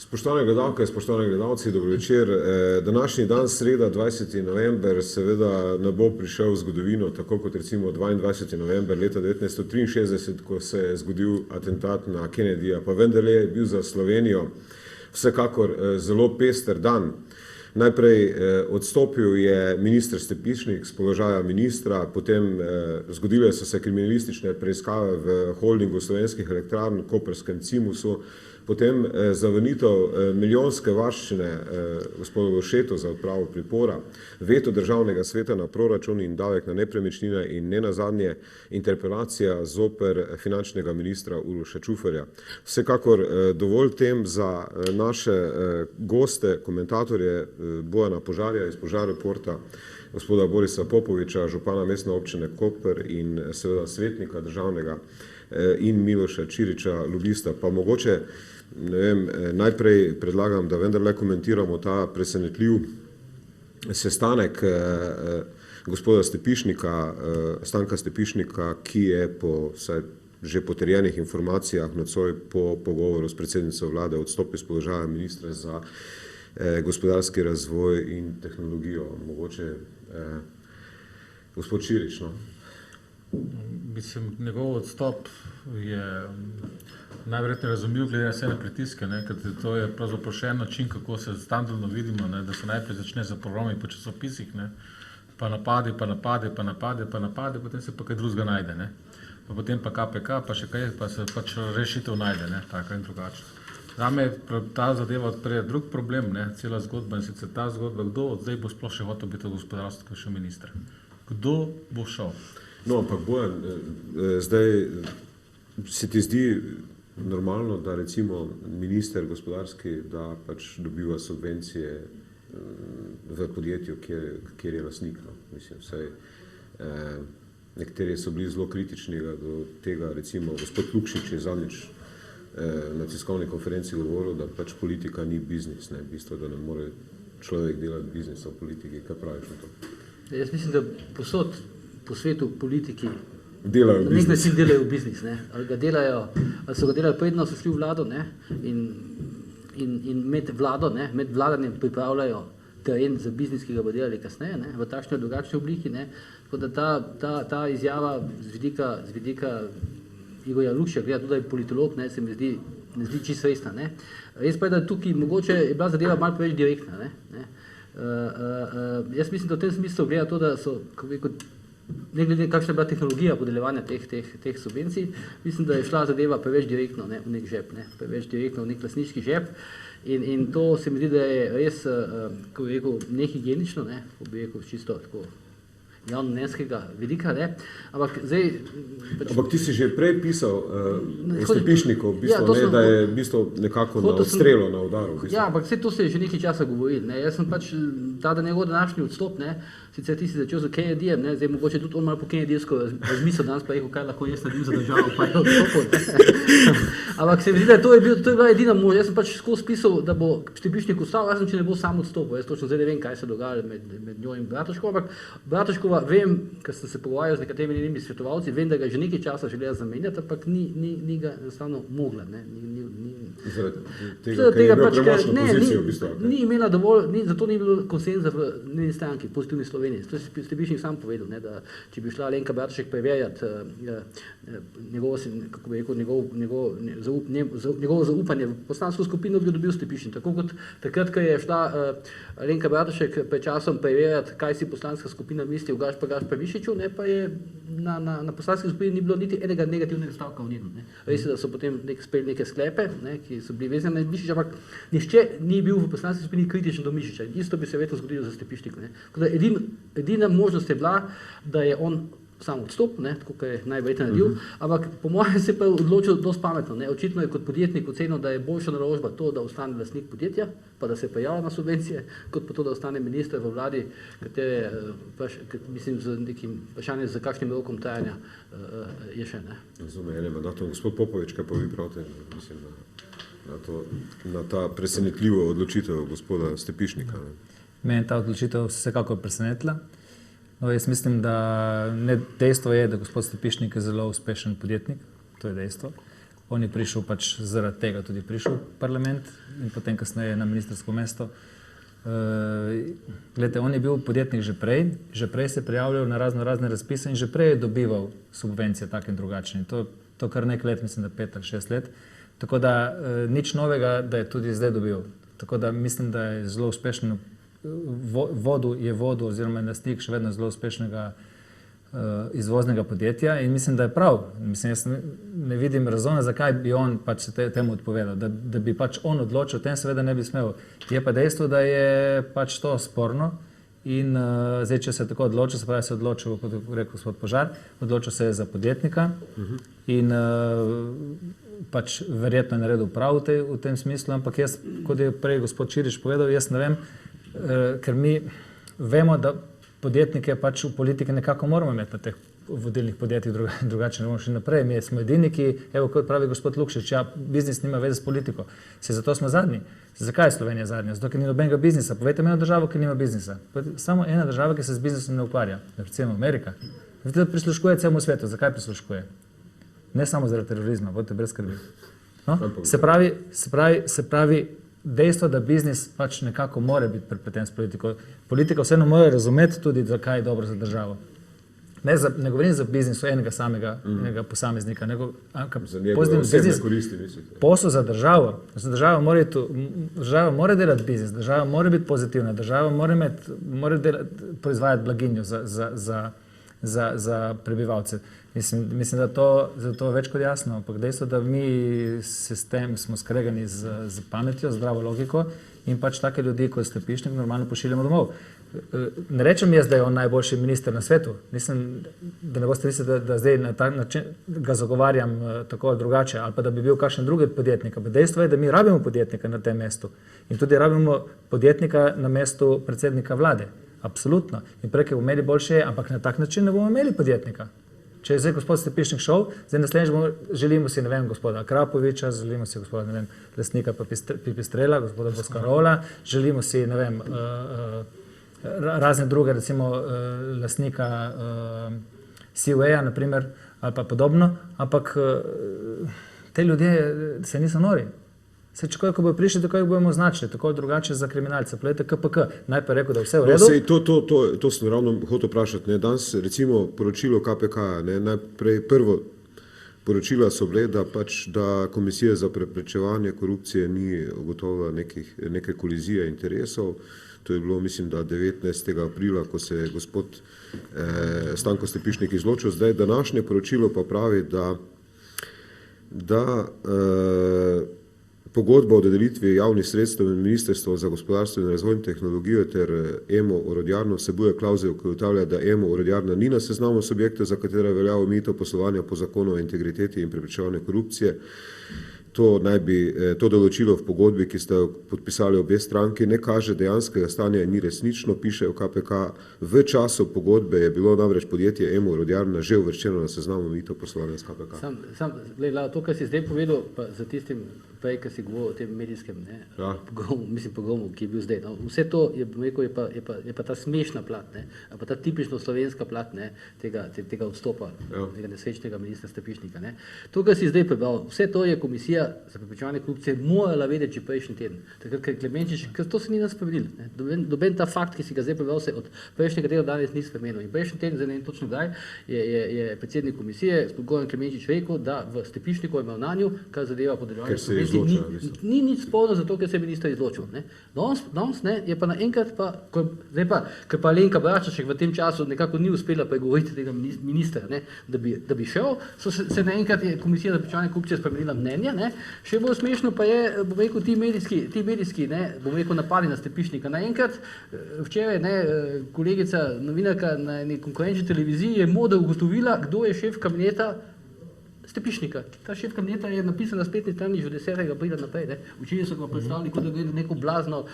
Spoštovane gledalke, spoštovani gledalci, dobro večer. Današnji dan, sreda, 20. november, seveda ne bo prišel v zgodovino, tako kot recimo 22. november leta 1963, ko se je zgodil atentat na Kennedyja, pa vendarle je bil za Slovenijo vsekakor zelo pester dan. Najprej odstopil je minister Stepišnik z položaja ministra, potem zgodile so se kriminalistične preiskave v holdingu Slovenskih elektrarn, Koprskem Cimusu, potem zavrnitev milijonske varščine gospodu Lovšetu za odpravo pripora, veto državnega sveta na proračun in davek na nepremičnine in ne nazadnje interpelacija zoper finančnega ministra Uroša Čuferja. Vsekakor dovolj tem za naše goste, komentatorje Bojana Požarja iz Požar Reporta, gospoda Borisa Popoviča, župana mestne občine Koper in seveda svetnika državnega in Miloša Čiriča, lobista. Pa mogoče, ne vem, najprej predlagam, da vendarle komentiramo ta presenetljiv sestanek gospoda Stepišnika, Stanka Stepišnika, ki je po vsaj že potrjenih informacijah nocoj po pogovoru s predsednico vlade odstopil z položaja ministra za gospodarski razvoj in tehnologijo. Mogoče gospod Čirič, no? Mislim, njegov odstop je najverjetneje razumljiv glede na vse na pritiske, ker to je pravzaprav še en način, kako se standardno vidimo, da se najprej začne za programi po časopisih, pa napade, potem se pa kaj drugega najde, pa potem pa KPK, pa še kaj, pa se pač rešitev najde, taka in drugačna. Zame ta zadeva odpre drug problem, cela zgodba, in sicer ta zgodba, kdo od zdaj bo sploh še hotel biti v gospodarstvu, kot še minister. Kdo bo šel? No, ampak Bojan, zdaj se ti zdi normalno, da recimo minister gospodarski, da pač dobiva subvencije v podjetju, kjer je lastnik. Mislim, vsaj nekateri so bili zelo kritični do tega, recimo gospod Lukšič je zadnjič na tiskovni konferenci govoril, da pač politika ni biznis, v bistvu, da ne more človek delati biznisa v politiki. Kaj praviš na to? Jaz mislim, da posod po svetu politiki delajo na nek način delajo v biznis, ali so ga delali predno, so šli v vlado in med vlado, med vladanjem pripravljajo teren za biznis, ki ga bo delali kasneje, v takšni ali drugačni obliki. Tako da ta izjava z vidika Igorja Lukšiča, gleda tudi, da je politolog, se mi ne zdi čisto resna. Res pa je, da tukaj mogoče je bila zadeva malo preveč direktna. Jaz mislim, da v tem smislu gleda to, da so, kako rekel, ne glede kakšna je bila tehnologija podeljevanja teh subvencij, mislim, da je šla zadeva preveč direktno v nek žep, preveč direktno v nek lastniški žep in to se mi zdi, da je res, kako bi rekel, nehigienično, kako bi rekel, čisto tako javnomnenjskega vidika, ampak zdaj... Ampak ti si že prej pisal o Stepišniku, da je v bistvu nekako na odstrelu, na udaru. Ja, ampak to se je že nekaj časa govoril. Jaz sem pač ta njegov današnji odstop, sicer ti si začel z Kennedyjem, zdaj mogoče tudi on malo po Kennedyjsko razmislil, danes pa rekel, kaj lahko jaz naredim za državo, pa je odstopil. Ampak se mi zdi, da to je bila edina možnost. Jaz sem pač skozi pisal, da bo Stepišnik ostal, razen če ne bo sam odstopil. Jaz točno zdaj ne vem, kaj se dogaja med njo in Bratuškovo, ampak Bratuškova, vem, ker sem se pogovarjal z nekaterimi njenimi svetovalci, vem, da ga že nekaj časa želela zamenjati, ampak ni ga enostavno mogla. Ni imela dovolj, zato ni bilo konsenza v njeni stranki, pozitivni Sloveniji. To je Stepišnik sam povedal, da če bi šla Alenka Bratušek preverjati njegovo zaupanje v poslansko skupino, bi dobil Stepišnik. Tako kot takrat, ko je šla Alenka Bratušek pred časom preverjati, kaj si poslanska skupina misli o Gašper Mišiču, pa je na poslanski skupini ni bilo niti enega negativnega stavka v njenu. Res je, da so potem sprejeli neke sklepe, ki so bili vezani na Mišiča, ampak nihče ni bil v poslanski skupini kritičen do Mišiča. Isto bi se verjetno zgodilo za Stepišnikom. Edina možnost je bila, da je on sam odstop, tako kot je najverjetneje naredil, ampak po mojem se pa odločil dosti pametno. Očitno je kot podjetnik ocenil, da je boljša naložba to, da ostane lastnik podjetja, pa da se prijavlja na subvencije, kot pa to, da ostane minister v vladi, katere, mislim, z nekim vprašanjem, za kakšnim rokom trajanja je še. Razumem, gospod Popovič, kaj pa vi pravite, mislim, na ta presenetljivo odločitev gospoda Stepišnika? Mene ta odločitev vsekakor presenetila. Jaz mislim, da dejstvo je, da gospod Stepišnik je zelo uspešen podjetnik, to je dejstvo. On je prišel pač zaradi tega tudi prišel v parlament in potem kasneje na ministrsko mesto. Glede, on je bil podjetnik že prej se je prijavljal na razne razpise in že prej je dobival subvencije tak in drugačne. To kar nekaj let, mislim, da 5 ali 6 let. Tako da nič novega, da je tudi zdaj dobil. Tako da mislim, da je zelo uspešen, vodil oziroma je lastnik še vedno zelo uspešnega izvoznega podjetja in mislim, da je prav. Mislim, jaz ne vidim razloga, zakaj bi on pač se temu odpovedal, da bi pač on odločil, tem seveda ne bi smel. Je pa dejstvo, da je pač to sporno in zdaj, če se je tako odločil, se pravi, se je odločil, kot je rekel gospod Požar, odločil se je za podjetnika in pač verjetno je naredil prav v tem smislu, ampak jaz, kot je prej gospod Čirič povedal, jaz ne vem, ker mi vemo, da podjetnike pač v politiki nekako moramo imeti na teh vodilnih podjetjih, drugače ne bomo šli naprej. Mi smo edini, ki, evo, kot pravi gospod Lukšič, ja, biznis nima veze s politiko. Zato smo zadnji. Zakaj je Slovenija zadnja? Zato, ker ni nobenega biznisa. Povejte mi eno državo, ki nima biznisa. Samo ena država, ki se z biznisom ne ukvarja. Recimo Amerika. Vidite, da prisluškuje celemu svetu. Zakaj prisluškuje? Ne samo zaradi terorizma, bodite brez skrbi. No? Se pravi, dejstvo, da biznis pač nekako mora biti prepleten s politiko. Politika vseeno mora razumeti tudi, zakaj je dobro za državo. Ne govorim za biznis enega samega posameznika, nego za njegove osebne koristi, mislite? Posel za državo. Država mora delati biznis, država mora biti pozitivna, država mora proizvajati blaginjo za prebivalce. Mislim, da to je več kot jasno, ampak dejstvo, da mi s tem smo skregani z pametjo, zdravo logiko in pač take ljudi, kot ste Stepišnik, normalno pošiljamo domov. Ne rečem jaz, da je on najboljši minister na svetu. Da ne boste mislili, da zdaj na ta način ga zagovarjam tako ali drugače, ali pa da bi bil kakšen drugi podjetnik. Ampak dejstvo je, da mi rabimo podjetnika na tem mestu in tudi rabimo podjetnika na mestu predsednika vlade. Absolutno. In prej, ki bomo imeli boljše, ampak na tak način ne bomo imeli podjetnika. Če je zdaj gospod Stepišnik šel, zdaj naslednjič želimo si, ne vem, gospoda Krapoviča, želimo si gospoda, ne vem, lastnika Pipistrela, gospoda Boskarola, želimo si, ne vem, razne druge, recimo lastnika CUE-ja, naprimer, ali pa podobno, ampak te ljudje se niso nori. Se če ko bojo prišli, tako jih bomo označili, tako drugače za kriminalce. Poglejte, KPK, najprej rekel, da vse v redu. To sem ravno hotel vprašati. Danes recimo poročilo KPK, najprej prvo poročila so bile, da Komisija za preprečevanje korupcije ni ugotovila neke kolizije interesov. To je bilo, mislim, da 19. aprila, ko se je gospod Stanko Stepišnik izločil. Zdaj današnje poročilo pa pravi, da pogodba o dodelitvi javnih sredstev in Ministrstvo za gospodarstvo in razvoj in tehnologijo ter EMO Orodjarno vsebuje klavzulo, ki ugotavlja, da EMO Orodjarna ni na seznamu subjektov, za katere velja omejitev poslovanja po zakonu o integriteti in preprečevanju korupcije. To določilo v pogodbi, ki ste jo podpisali obe stranki, ne kaže dejanskega stanja in ni resnično, piše v KPK. V času pogodbe je bilo namreč podjetje EMO Orodjarna že uvrščeno na seznam omejitev poslovanja s KPK. To, kar si zdaj povedal, pa za tistim prej, ki si govoril o tem medijskem pogovoru, ki je bil zdaj. Vse to je pa ta smešna plat, pa ta tipično slovenska plat tega odstopa, tega nesrečnega ministra Stepišnika. To, kar si zdaj prebral, vse to je Komisija za preprečevanje korupcije morala vedeti že prejšnji teden. Takrat, ker Klemenčič, to se ni nas spremenil. Doben ta fakt, ki si ga zdaj prebral, se od prejšnjega dela danes ni spremenil. In prejšnji teden, zdaj ne vem točno kdaj, je predsednik komisije, gospod Goran Klemenčič, rekel, da v Stepišnikovem ravnanju, kar zadeva podeljevanje subvencij, ni nič sporno zato, ker se je minister izločil. Danes je pa naenkrat, ker pa Alenka Bratušek v tem času nekako ni uspela pregovoriti tega ministra, da bi šel, se naenkrat je Komisija za preprečevanje korupcije spremenila mnenje. Še bolj smešno pa je, bom rekel, ti medijski, bom rekel, napali na Stepišnika. Naenkrat, včeraj, kolegica novinarka na eni konkurenčni televiziji je modro ugotovila, kdo je šef kabineta Stepišnika. Ta šef kabineta je napisan na spletni strani že 10. aprila naprej. Včeraj so ga predstavili, kot da gre neko blazno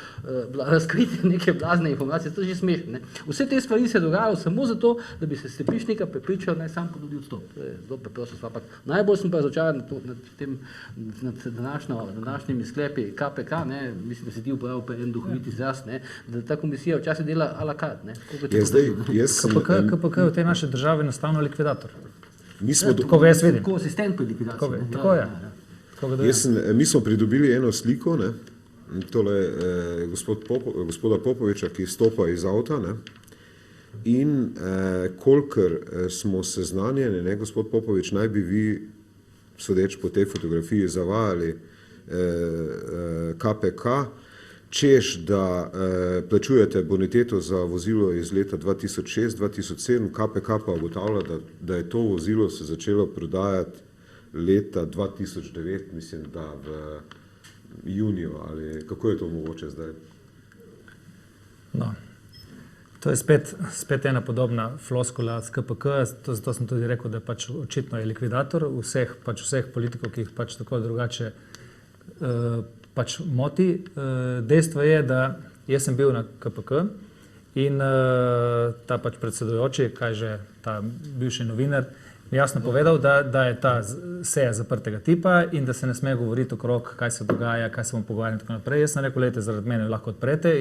razkritje, neke blazne informacije. To je že smešno. Vse te stvari se dogajajo samo zato, da bi se Stepišnika prepričal, naj sam ponudi odstop. To je zelo preprosto stvar. Najbolj sem pa razočaran nad današnjimi sklepi KPK, mislim, da se ti uporabil pa en duhovit izraz, da ta komisija včasih dela a la carte. KPK je v tej naši državi enostavno likvidator. Tako asistent pri likvidaciji. Tako je. Koga dojem? Mi smo pridobili eno sliko, ne? Tole gospoda Popoviča, ki stopa iz avta, ne? In kolikor smo seznanjeni, ne, gospod Popovič, naj bi vi, sodeč po tej fotografiji, zavajali KPK, češ, da plačujete boniteto za vozilo iz leta 2006-2007, KPK pa ugotavlja, da je to vozilo se začelo prodajati leta 2009, mislim, da v juniju, ali kako je to mogoče zdaj? No. To je spet ena podobna floskula s KPK, zato sem tudi rekel, da pač očitno je likvidator vseh politikov, ki jih pač tako drugače pač moti. Dejstvo je, da jaz sem bil na KPK in ta pač predsedujoči, ta bivši novinar, mi jasno povedal, da je ta seja zaprtega tipa in da se ne sme govoriti okrog, kaj se dogaja, kaj se bomo pogovarjali in tako naprej. Jaz sem rekel, lejte, zaradi mene lahko odprete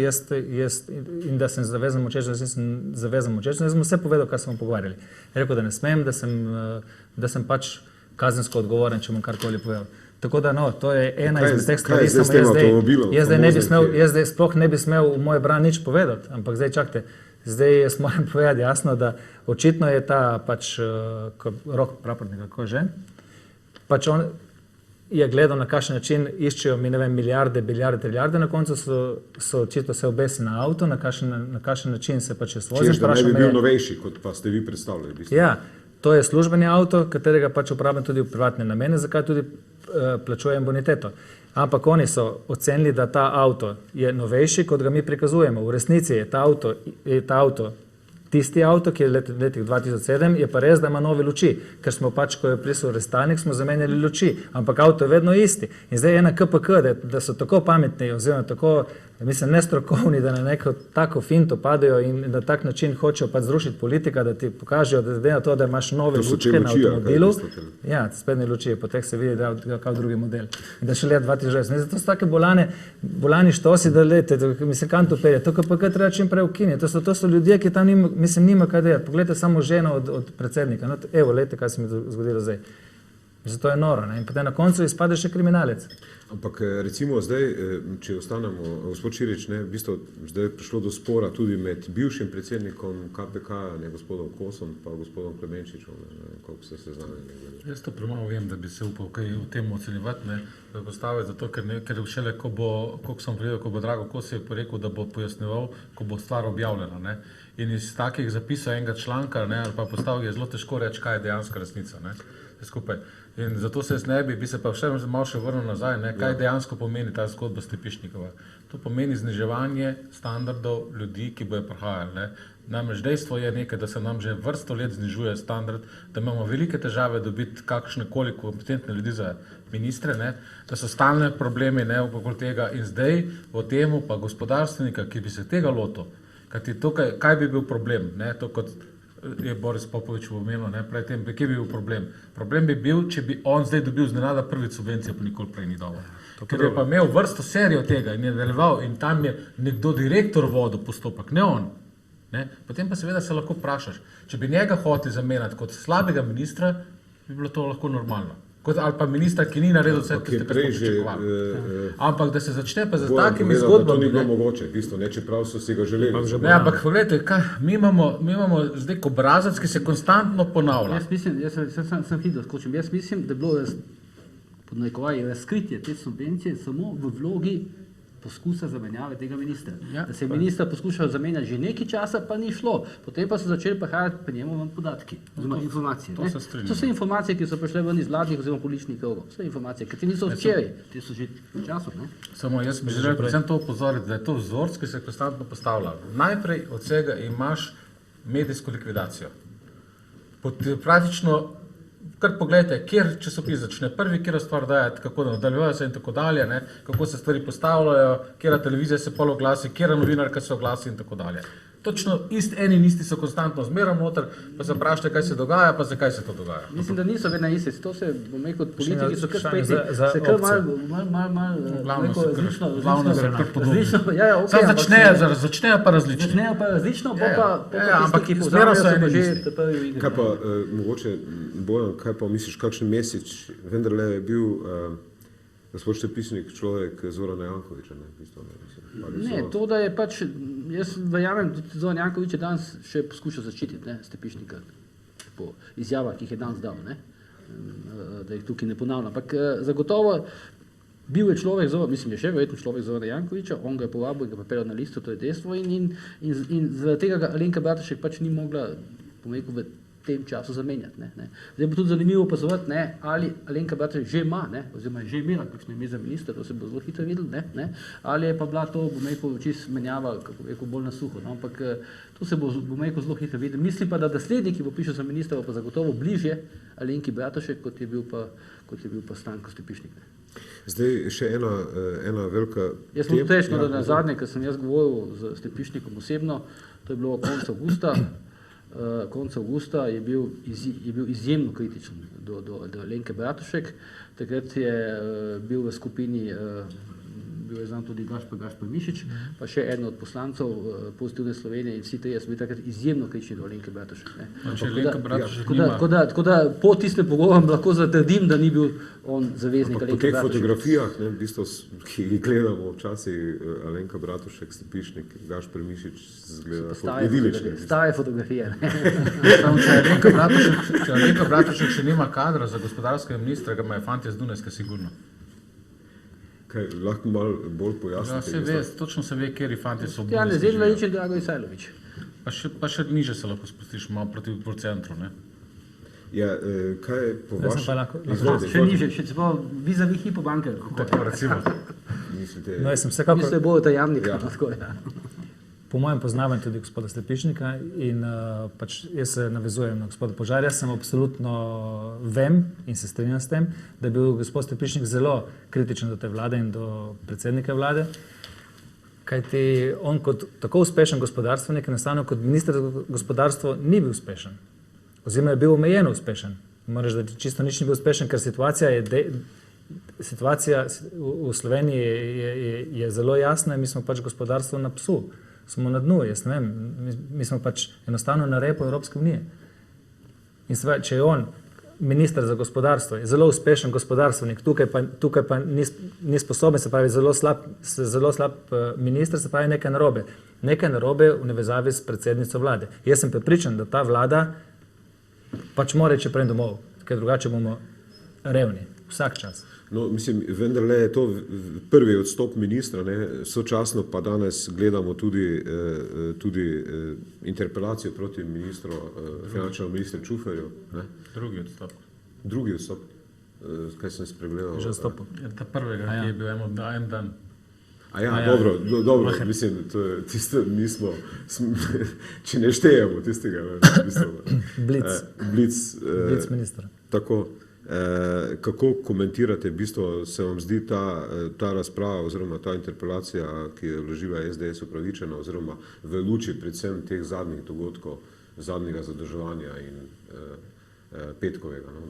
in da sem zavezan močeč, da sem zavezan močeč, jaz sem vse povedal, kaj se bomo pogovarjali. Rekel, da ne smem, da sem pač kazensko odgovoren, če bom karkoli povedal. Tako da, no, to je ena izmed teh stvari, jaz zdaj sploh ne bi smel v moj bran nič povedati, ampak zdaj čakajte, zdaj jaz moram povedati jasno, da očitno je ta pač Rok Praprotnik, kako že, pač on je gledal, na kakšen način iščejo mi, ne vem, milijarde, trilijarde, na koncu so očitno se obesi na avto, na kakšen način se pač svozi. Češ, da ne bi bil novejši, kot pa ste vi predstavljali. Ja, to je službeni avto, katerega pač uporabljam tudi v privatne namene, zakaj tudi plačujem boniteto. Ampak oni so ocenili, da ta avto je novejši, kot ga mi prikazujemo. V resnici je ta avto tisti avto, ki je letih 2007, je pa res, da ima nove luči, ker smo pač, ko je prišel restalnik, smo zamenjali luči, ampak avto je vedno isti. In zdaj ena KPK, da so tako pametni oziroma tako, mislim, nestrokovni, da na neko tako finto padejo in na tak način hočejo pač zrušiti politika, da ti pokažejo, da glede na to, da imaš nove lučke na avtomobilu. Ja, sprednje luči, potem se vidi, da je kao drugi model. In da še leta 2020. Zato so take bolani štosi, da mislim, kam to pelje. To KPK treba čim prej ukiniti. To so ljudje, ki tam nima kaj delati. Poglejte samo ženo od predsednika. No, evo, lejte, kaj se mi zgodilo zdaj. Zato je noro. Ne? In potem na koncu izpade še kriminalec. Ampak recimo zdaj, če ostanemo, gospod Čirič, ne, v bistvu zdaj je prišlo do spora tudi med bivšim predsednikom KPK, ne, gospodom Kosom, pa gospodom Klemenčičem, koliko ste se znali. Jaz to premalo vem, da bi se upal kaj v tem ocenjevati, da postaviti, zato ker šele, koliko sem povedal, ko bo Drago Kos je rekel, da bo pojasnjeval, ko bo stvar objavljena. Ne. In iz takih zapisov enega članka, ne, ali pa postavk je zelo težko reči, kaj je dejanska resnica. Ne. Skupaj. In zato se jaz bi se pa malo še vrnil nazaj, ne, kaj dejansko pomeni ta zgodba Stepišnikova. To pomeni zniževanje standardov ljudi, ki bojo prihajali. Ne. Namreč dejstvo je nekaj, da se nam že vrsto let znižuje standard, da imamo velike težave dobiti kakšnekoli kompetentne ljudi za ministre, ne, da so stalne problemi okoli tega in zdaj v temu pa gospodarstvenika, ki bi se tega lotil, kaj bi bil problem, ne, to kot je Boris Popovič omenil, prej tem, kje bi bil problem? Problem bi bil, če bi on zdaj dobil znenada prvi subvencije, pa nikoli prej ni dobil. Ker je pa imel vrsto serijo tega in je nadaljeval in tam je nekdo direktor vodil postopek, ne on. Ne? Potem pa seveda se lahko vprašaš, če bi njega hoteli zamenjati kot slabega ministra, bi bilo to lahko normalno. Ali pa ministra, ki ni naredil vse, ki ste pričakovali. Ampak da se začne pa z takimi zgodbami. To ni bilo mogoče, bistvo, ne, čeprav so si ga želeli. Ne, ampak pogledajte, mi imamo zdaj obrazac, ki se konstantno ponavlja. Jaz sem hitro skočil. Jaz mislim, da je bilo pod narekovaji razkritje te subvencije samo v vlogi poskusa zamenjave tega ministra. Ja, da se je minister poskušal zamenjati že nekaj časa, pa ni šlo. Potem pa so začeli prihajati pri njemu podatki, oziroma informacije. To so informacije, ki so prišle ven iz vladnih oziroma političnih krogov. To so informacije, ki ti niso včeraj, ti so že v času. Ne? Samo jaz bi želel predvsem to upozoriti, da je to vzorc, ki se konstantno postavlja. Najprej od vsega imaš medijsko likvidacijo. Praktično kar pogledajte, kjer časopis začne prvi, kjer stvar dajati, kako nadaljujejo se in tako dalje, ne, kako se stvari postavljajo, kjera televizija se pol oglasi, kjera novinarka se oglasi in tako dalje. Točno eni in isti so konstantno zmeraj noter, pa se vprašate, kaj se dogaja, pa zakaj se to dogaja. Mislim, da niso vedno isti. To se, bom rekel, politiki so kar speti, se kar malo različno. Začnejo pa različno. Začnejo pa različno, ampak zmeraj so eni in isti. Kaj pa, mogoče, Bojan, kaj pa misliš, kakšen mesec vendarle je bil Gospod Stepišnik, človek Zorana Jankoviča, ne, v bistvu, Ne, to, da je pač, jaz verjamem, da Zoran Jankovič je danes še poskušal zaščititi, ne, Stepišnika po izjavah, ki jih je danes dal, ne, da jih tukaj ne ponavljam. Ampak zagotovo bil je človek, mislim, je še verjetno človek Zorana Jankoviča, on ga je povabil in ga pripeljal na listo, to je dejstvo in zaradi tega ga Alenka Bratušek pač ni mogla, bom rekel, v tem času zamenjati. Ne. Zdaj bo tudi zanimivo opazovati, ali Alenka Bratušek že ima, ne, oziroma je že imela kakšno ime za ministra, to se bo zelo hitro videlo, ne, ali je pa bila to, bom rekel, čisto menjava, kako rekel, bolj na suho. No, ampak to se bo, bom rekel, zelo hitro videlo. Mislim pa, da naslednji, ki bo prišel za ministra, bo pa zagotovo bližje Alenki Bratušek, kot je bil pa Stanko Stepišnik. Ne. Zdaj še ena velika... Jaz sem težko, da na zadnje, ko sem jaz govoril z Stepišnikom osebno, to je bilo konec avgusta je bil izjemno kritičen do Alenke Bratušek. Takrat je bil v skupini, bil je znam tudi Gašper Mišič, pa še eden od poslancev Pozitivne Slovenije in vsi trije so bili takrat izjemno kritični do Alenke Bratušek. Tako da po tistem pogovoru lahko zatrdim, da ni bil on zaveznik Alenke Bratušek. Po teh fotografijah, ne, v bistvu, ki jih gledamo včasih, Alenka Bratušek, Stepišnik, Gašper Mišič, zgleda idilično. Stare fotografije. Če Alenka Bratušek še nima kadra za gospodarskega ministra, ga imajo fantje z Dunajske sigurno. Kaj, lahko malo bolj pojasnite? Ja, točno se ve, kjeri fantje so Ja, ne, Zemljanič in Drago Isajlović. Pa še niže se lahko spustiš malo proti centru, ne? Ja, kaj je po vašem... Še niže, še celo vis-a-vis Hypo banke. Tako recimo. Mislite... No, jaz sem vsekakor... Mislite bolj tajamnik. Po mojem poznavam tudi gospoda Stepišnika in pač jaz se navezujem na gospoda Požarja, sem absolutno vem in se strinjam s tem, da je bil gospod Stepišnik zelo kritičen do te vlade in do predsednika vlade, kajti on kot tako uspešen gospodarstvenik, enostavno kot minister za gospodarstvo ni bil uspešen, oziroma je bil omejeno uspešen. Moraš, da čisto nič ni bil uspešen, ker situacija v Sloveniji je zelo jasna in mi smo pač gospodarstvo na psu. Smo na dnu, jaz ne vem, mi smo pač enostavno na repu Evropske unije. In seveda, če je on minister za gospodarstvo, je zelo uspešen gospodarstvenik, tukaj pa ni sposoben, se pravi zelo slab minister, se pravi nekaj narobe. Nekaj narobe v navezavi s predsednico vlade. Jaz sem prepričan, da ta vlada pač mora reči prej domov, ker drugače bomo revni, vsak čas. No, mislim, vendarle je to prvi odstop ministra, ne, sočasno pa danes gledamo tudi interpelacijo proti finančnemu ministru Čuferju. Ne. Drugi odstop. Kaj sem spregledal? Že odstopil. Ta prvega, ki je bil en dan. Dobro, mislim, tisto nismo, če ne štejemo tistega. Blic ministra. Tako. Kako komentirate, v bistvu se vam zdi ta razprava oziroma ta interpelacija, ki je vložila SDS, upravičena oziroma v luči predvsem teh zadnjih dogodkov, zadnjega zadrževanja in petkovega. No?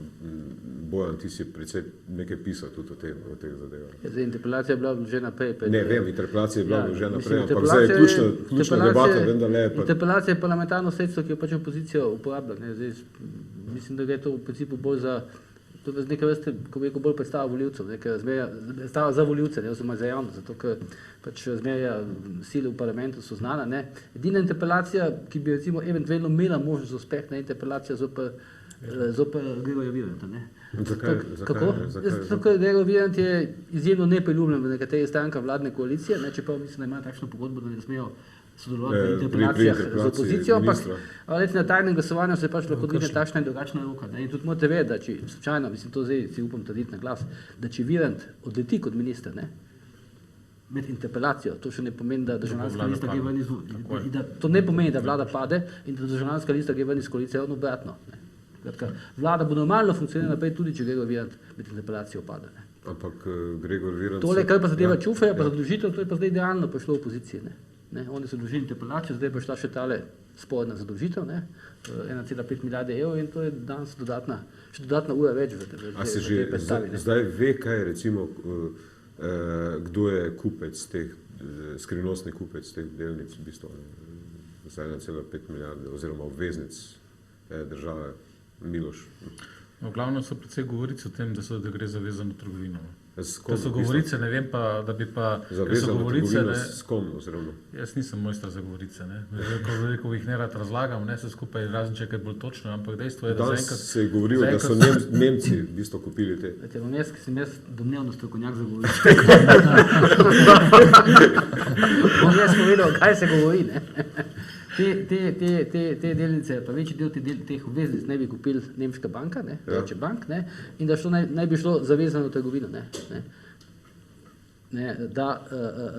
Bojan, ti si predvsej nekaj pisal tudi o teh zadevah. Interpelacija je bila vložena prej. Ne, vem, interpelacija je bila vložena prej, ampak zdaj je ključna debata. Interpelacija je parlamentarno sredstvo, ki jo pač opozicija uporablja. Mislim, da gre to v principu bolj za to je nekaj vrste, ko bi rekel, bolj predstava voljivcev, predstava za voljivce, oziroma za javnost, zato ker pač razmerja sile v parlamentu so znana. Ne. Edina interpelacija, ki bi recimo eventualno imela možnost za uspeh, na interpelacija zoper Gregorja Viranta. Kako? Zato, ker Gregor Virant je izjemno nepriljubljen v nekaterih strankah vladne koalicije, čeprav mislim, da imajo takšno pogodbo, da ne smejo sodelovati v interpelacijah z opozicijo, ampak na tajnem glasovanju se pač lahko dvigne takšna in drugačna roka. In tudi morate vedeti, da če slučajno, mislim, to zdaj si upam trditi na glas, da če Virant odleti kot minister, med interpelacijo, to še ne pomeni, da državljanska lista gre ven iz... To ne pomeni, da vlada pade in da državljanska lista gre ven iz koalicije, ravno obratno. Vlada bo normalno funkcionirala naprej, tudi če Gregor Virant med interpelacijo pade. Ampak Gregor Virant... Tole, kar pa zadeva Čuferja, pa zadolžitev, to je pa zdaj idealno prišlo v opoziciji. Oni so zadolžili interpelacijo, zdaj pa šla še tale sporedna zadolžitev, 1,5 milijarde evrov in to je danes še dodatna ura več v tej predstavi. Zdaj ve, kaj je recimo, kdo je kupec teh, skrivnostni kupec teh delnic, v bistvu, za 1,5 milijarde oziroma obveznic države Miloš. V glavnem so predvsej govoric o tem, da gre za vezano trgovino. Ker so govorice, ne vem pa, da bi pa... Zavezano trgovino s kom oziroma? Jaz nisem mojster za govorice, ne. Ko jih ne rad razlagam, ne, se skupaj razen če kaj bolj točno, ampak dejstvo je, da Danes zaenkrat... se je govorilo, da so Nemci v bistvu kupili te. Ki sem jaz domnevno strokovnjak za govorice. Bom jaz povedal, kaj se govori, ne. Te delnice, pa večji del teh obveznic ne bi kupili nemška banka, ne, Deutsche Bank, ne, in da naj bi šlo zavezano trgovino, ne, da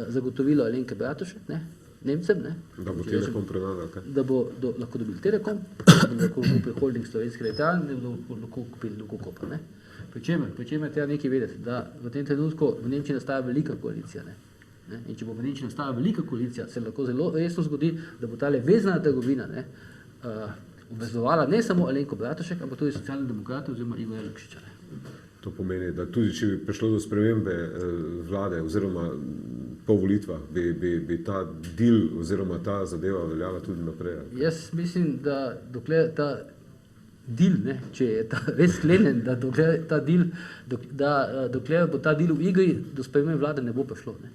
zagotovilo Alenke Bratušek, ne, Nemcem, ne, Da bo Telekom prenadal, kaj? da bo lahko dobili Telekom, da bo lahko kupili holding Slovenske elektrarne, da bo lahko kupili Luko Koper, ne. Pri čemer treba nekaj vedeti, da v tem trenutku v Nemčiji nastaja velika koalicija, ne. In če bo v Nemčiji nastala velika koalicija, se lahko zelo resno zgodi, da bo tale vezana trgovina obvezovala ne samo Alenko Bratušek, ampak tudi Socialne demokrate oziroma Igorja Lukšiča. To pomeni, da tudi če bi prišlo do spremembe vlade oziroma po volitvah, bi ta deal oziroma ta zadeva veljala tudi naprej. Jaz mislim, da dokler ta deal, ne, če je ta res sklenjen, da dokler bo ta deal v igri, do spremembe vlade ne bo prišlo, ne.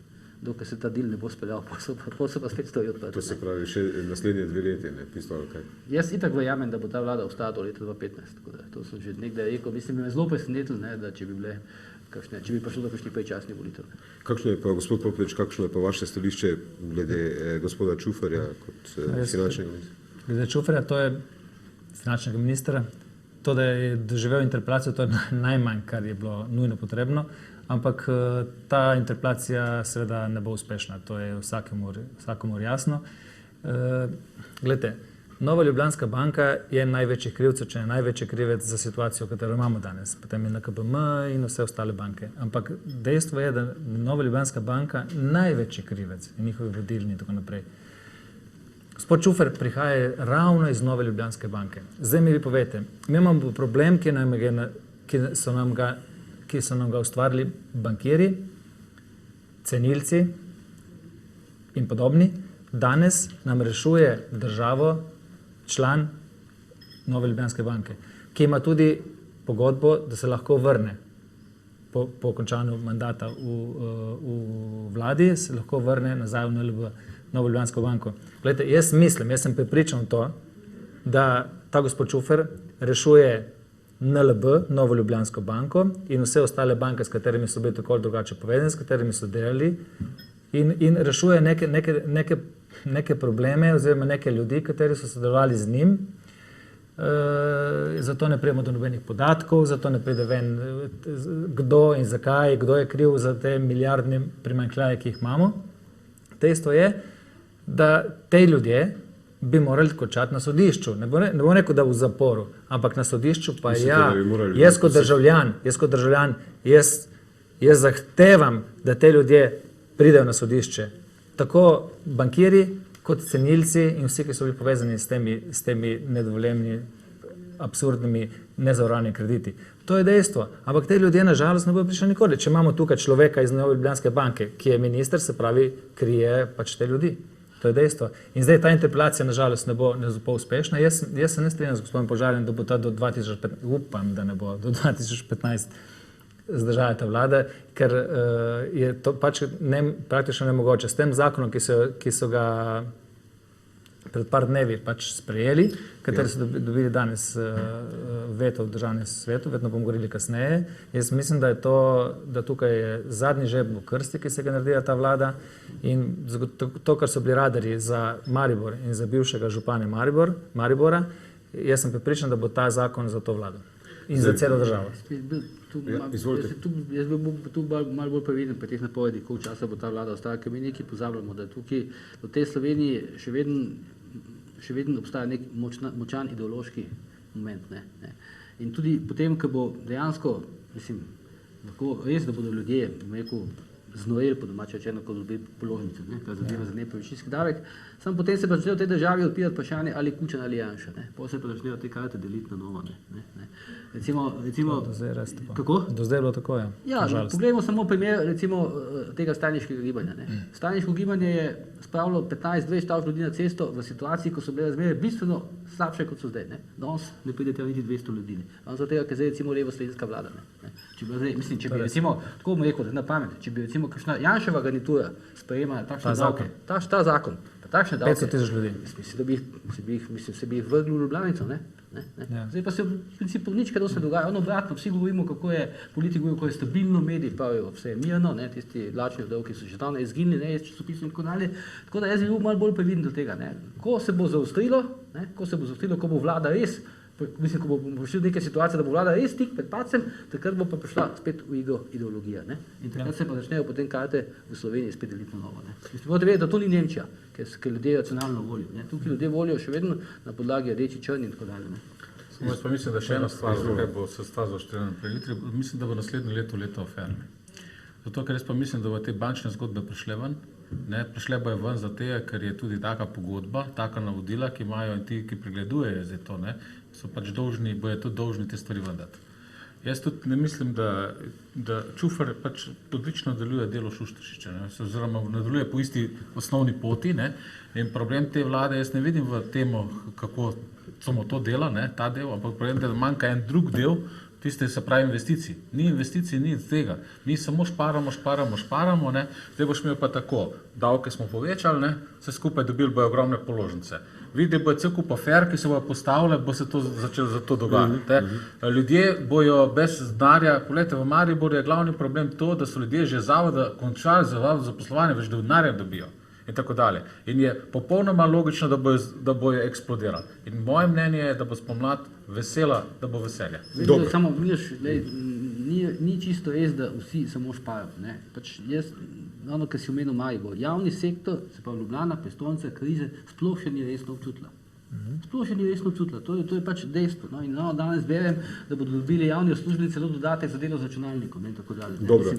Dokaj se ta deal ne bo speljal, potem se pa spet stoji odprti. To se pravi še naslednje 2 leti, ne, pisto ali kaj. Jaz itak verjamem, da bo ta vlada ostala do leta 2015, tako da to sem že nekdaj rekel. Mislim, me zelo presenetilo, ne, da če bi prišlo do kakšnih predčasnih volitev. Kakšno je pa, gospod Popovič, kakšno je pa vaše stališče glede gospoda Čuferja kot finančnega ministra? Glede Čuferja, to je finančnega ministra. To, da je doživel interpelacijo, to je najmanj, kar je bilo nujno potrebno. Ampak ta interpelacija seveda ne bo uspešna, to je vsakomur jasno. Glejte, Nova Ljubljanska banka je največji krivec, če je največji krivec za situacijo, katero imamo danes. Potem je NKBM in vse ostale banke. Ampak dejstvo je, da Nova Ljubljanska banka največji krivec in njihovi vodilni in tako naprej. Gospod Čufer prihaja ravno iz Nove Ljubljanske banke. Zdaj mi vi povejte, mi imamo problem, ki so nam ga ustvarili bankiri, cenilci in podobni. Danes nam rešuje državo član Nove Ljubljanske banke, ki ima tudi pogodbo, da se lahko vrne po končanju mandata v vladi, se lahko vrne nazaj v NLB, Novo Ljubljansko banko. Glejte, jaz sem prepričan v to, da ta gospod Čufer rešuje NLB, Novo Ljubljansko banko in vse ostale banke, s katerimi so bili tako ali drugače povezani, s katerimi so delali in rešuje neke probleme oziroma neke ljudi, kateri so sodelovali z njim. Zato ne prijemo do nobenih podatkov, zato ne pride ven kdo in zakaj, kdo je kriv za te milijardne primanjkljaje, ki jih imamo. Dejstvo je, da te ljudje bi morali končati na sodišču. Ne bom rekel, da v zaporu, ampak na sodišču pa jaz kot državljan, jaz zahtevam, da te ljudje pridejo na sodišče. Tako bankiri, kot cenilci in vsi, ki so bili povezani s temi nedovoljenimi, absurdnimi, nezavarovalnimi krediti. To je dejstvo. Ampak te ljudje nažalost ne bodo prišli nikoli. Če imamo tukaj človeka iz Nove Ljubljanske banke, ki je minister, se pravi, krije pač te ljudi. To je dejstvo. In zdaj ta interpelacija nažalost ne bo uspešna. Jaz se ne strinjam z gospodom Požarjem, da bo ta do 2015, upam, da ne bo do 2015 zdržala ta vlada, ker je to pač praktično nemogoče. S tem zakonom, ki so ga pred par dnevi pač sprejeli, kateri so dobili danes veto v državnem svetu, vedno bomo govorili kasneje. Jaz mislim, da tukaj je zadnji žeb v krsti, ki se ga naredila ta vlada in to, kar so bili radarji za Maribor in za bivšega župana Maribora, jaz sem prepričan, da bo ta zakon za to vlado in za celo državo. Jaz bi tu malo bolj previden pri teh napovedih, koliko časa bo ta vlada ostala, ker mi nekaj pozabljamo, da tukaj v tej Sloveniji še vedno obstaja nek močan ideološki moment. Ne. In tudi potem, ko bo dejansko, mislim, res, da bodo ljudje, rekel, znojeli, po domače rečeno, ko dobi položnice, kar zadeva za nepremičninski davek. Samo potem se pa začnejo v tej državi odpirati vprašanje, ali Kučan ali Janša. Potem se pa začnejo te karte deliti na novo. Recimo, Do zdaj je res tako. kako? Do zdaj je bilo tako, ja. Ja, poglejmo samo primer recimo tega stajniškega gibanja. Stajniško gibanje je spravilo 15-20 ljudi na cesto v situaciji, ko so bile razmere bistveno slabše, kot so zdaj. Danes ne pride tja niti 200 ljudi. Danes zato tega, ker zdaj recimo levo-sredinska vlada. Če bi, zdaj, mislim, če bi recimo, tako bom rekel, na pamet, če bi recimo kakšna Janševa garnitura sprejemala takšne davke, ta zakon, pa takšne davke, 500 000 ljudi. Mislim, se bi jih vrgli v Ljubljanico, ne? Ja. Zdaj pa se v principu nič, kaj se dogaja. Ono obratno, vsi govorimo, kako je politika, kako je stabilno, mediji pravijo, vse je mirno, tisti lačni vdovki so že davno izginili, iz časopisov in tako dalje. Tako da jaz bi bil malo bolj previden do tega. Ko se bo zaostrilo, ko bo vlada res, mislim, ko bo prišli do neke situacije, da bo vlada res tik pred padcem, takrat bo pa prišla spet v igro ideologija. In takrat se pa začnejo potem karte v Sloveniji spet deliti na novo. Mislim, morate vedeti, da to ni Nemčija, ker ljudje racionalno volijo. Tukaj ljudje volijo še vedno na podlagi rdeči, črni in tako dalje. Jaz pa mislim, da še ena stvar, zakaj bo se stvar zaostrila naprej. Mislim, da bo naslednje leto afer. Zato, ker jaz pa mislim, da bo te bančne zgodbe prišle ven. Prišle bojo ven zato, ker je tudi taka pogodba, taka navodila, ki imajo in ti, ki pregledujejo za to, so pač dolžni, bojo tudi dolžni te stvari vendati. Jaz tudi ne mislim, da Čufer pač odlično deluje delo Šušteršiča, oziroma nadaljuje po isti osnovni poti, in problem te vlade jaz ne vidim v tem, kako samo to dela, ta del, ampak problem, da manjka en drug del, tiste se pravi investicij. Ni investicij, ni tega. Mi samo šparamo, zdaj boš imel pa tako, davke smo povečali, vse skupaj dobili bojo ogromne položnice. Vidi, bo cel kup afer, ki se bojo postavile, bo se to začelo za to dogajati. Ljudje bojo bez denarja, poglejte, v Mariboru je glavni problem to, da so ljudje že zavoda končali za poslovanje, več denarja dobijo. In tako dalje. In je popolnoma logično, da bojo eksplodirali. In moje mnenje je, da bo spomlad vesela, da bo veselje. Samo, ni čisto res, da vsi samo šparajo. Pač jaz, kar si omenil Maribor, javni sektor, se pa Ljubljana, prestolnica, krize, sploh še ni resno občutila. To je pač dejstvo. In danes berem, da bodo dobili javni uslužbenci celo dodatek za delo z računalnikom in tako dalje. Dobro,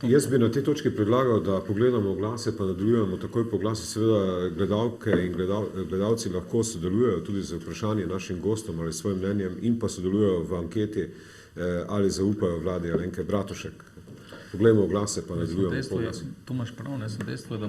jaz bi na tej točki predlagal, da pogledamo oglase, pa nadaljujemo takoj po glasu. Seveda gledalke in gledalci lahko sodelujejo tudi z vprašanjem našim gostom ali svojim mnenjem in pa sodelujejo v anketi, ali zaupajo vladi Alenke Bratušek. Poglejmo oglase, pa nadaljujemo po glasu. Tu imaš prav, dejstvo je, da